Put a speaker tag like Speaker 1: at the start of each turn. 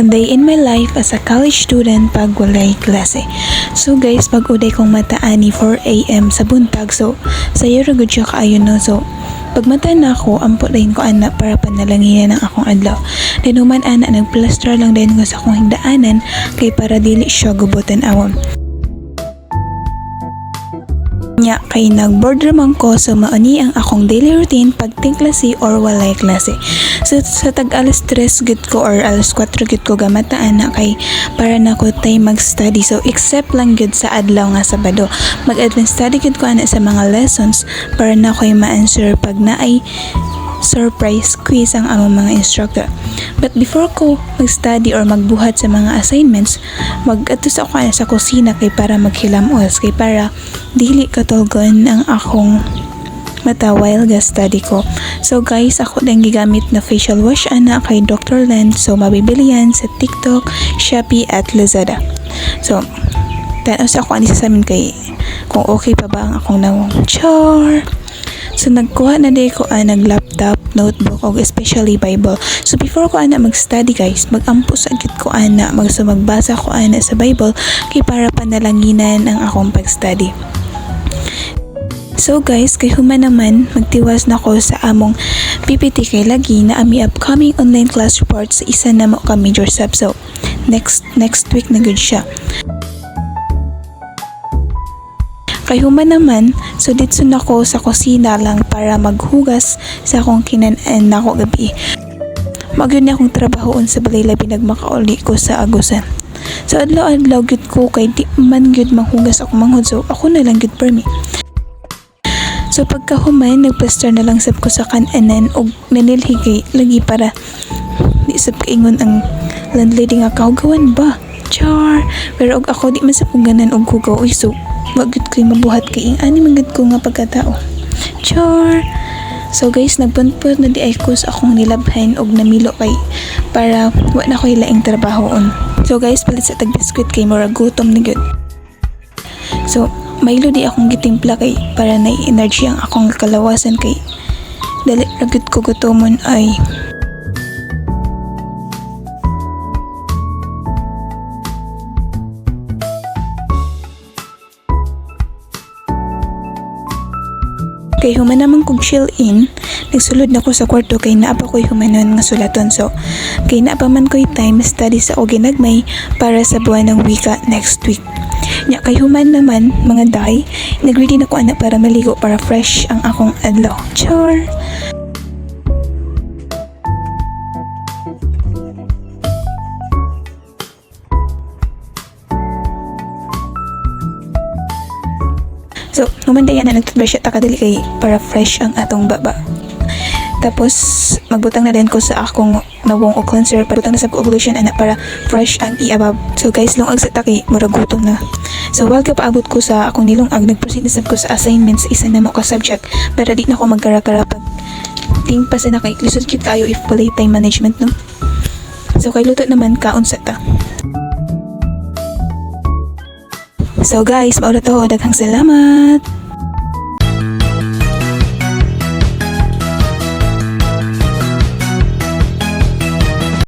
Speaker 1: day in my life as a college student pag walay klase. So guys, pag uday kong mataani 4 AM sa buntag, so sayo ra gud siya kaayo no. So pag mata na ako, ampo rin ko ana para panalangin ng akong adlaw. Then human ana nagplaster lang din ko sa akong higdaanan kay para dili siya gubotan awon. Nya kay nag-board ramang ko, so mauni ang akong daily routine pag ting klase or walay klase. So sa tag alas 3 gud ko or alas 4 gud ko gamataan na kay para na ko tay mag-study. So except lang gud sa adlaw nga Sabado, mag-advance study gud ko ana sa mga lessons para na ko'y ma-answer pag naay surprise quiz ang among mga instructor. But before ko mag-study or magbuhat sa mga assignments, mag-atos ako sa kusina kay para maghilamos, kay para dili katulgon ang akong mata while ga-study ko. So guys, ako din gigamit na facial wash ana kay Dr. Land. So mabibili yan sa TikTok, Shopee at Lazada. So tanos ako ani sa amin kay kung okay pa ba ang akong nawong char. So nagkuha na di ko nag-laptop, notebook o especially Bible. So before ko ana mag-study guys, mag-ampo sa agit ko ana, magbasa ko ana sa Bible kay para panalanginan ang akong pag-study. So guys, kay human naman magtiwas na ko sa among PPT kay lagi na ami upcoming online class report sa isa na mo ka major sub. So next week na good siya. Kay human naman, so dito na ko sa kusina lang para maghugas sa akong kinanan nako gabi. Magyud na akong trabahoon sa balay labi nagmakauli ko sa agusan. So adlaw-adlaw gyud ko kay di man gyud manghugas ako manghud, so ako na lang gyud permi. So pagkahuman, nagplaster na lang sab ko sa kananan og nanilhigay lagi para di sab kaingon ang landlady nga kahugawan ba. Char, pero og ako di man sa puganan og hugaw, so wagud ko'y mabuhat kay ani man gud ko nga pagkatao. Char. So guys, nagpunpun na di ay ko sa akong nilabhan og namilo kay para wa na ko'y laing trabahoon. So guys, palit sa tag biskwit kay mura gutom na gud. So maylo di akong gitimpla kay para na energy ang akong kalawasan kay dali ragud ko gutomon ay. Kay human naman kog chill in, nagsulod na ko sa kwarto kay naapa ko'y humanon nga sulaton. So kay naapa man ko'y time study sa o ginagmay para sa buwan ng wika next week. Nya kay human naman mga day, nagready na ko ana para maligo para fresh ang akong adlaw. Char. So, humandayan na nagtutbrush at takadali kay para fresh ang atong baba. Tapos, magbutang na din ko sa akong nawong o cleanser para butang na sa ovulation ana para fresh ang iabab. So guys, lungag sa taki, muragutom na. So while ka paabot ko sa akong nilungag, nag-proceed na sab ko sa assignments isa na mo ka subject para di na ko magkara-kara pag ting pa sa na kay lisod kit tayo if walay time management no. So kay luto naman kaon sa ta. So guys, maura to, daghang salamat.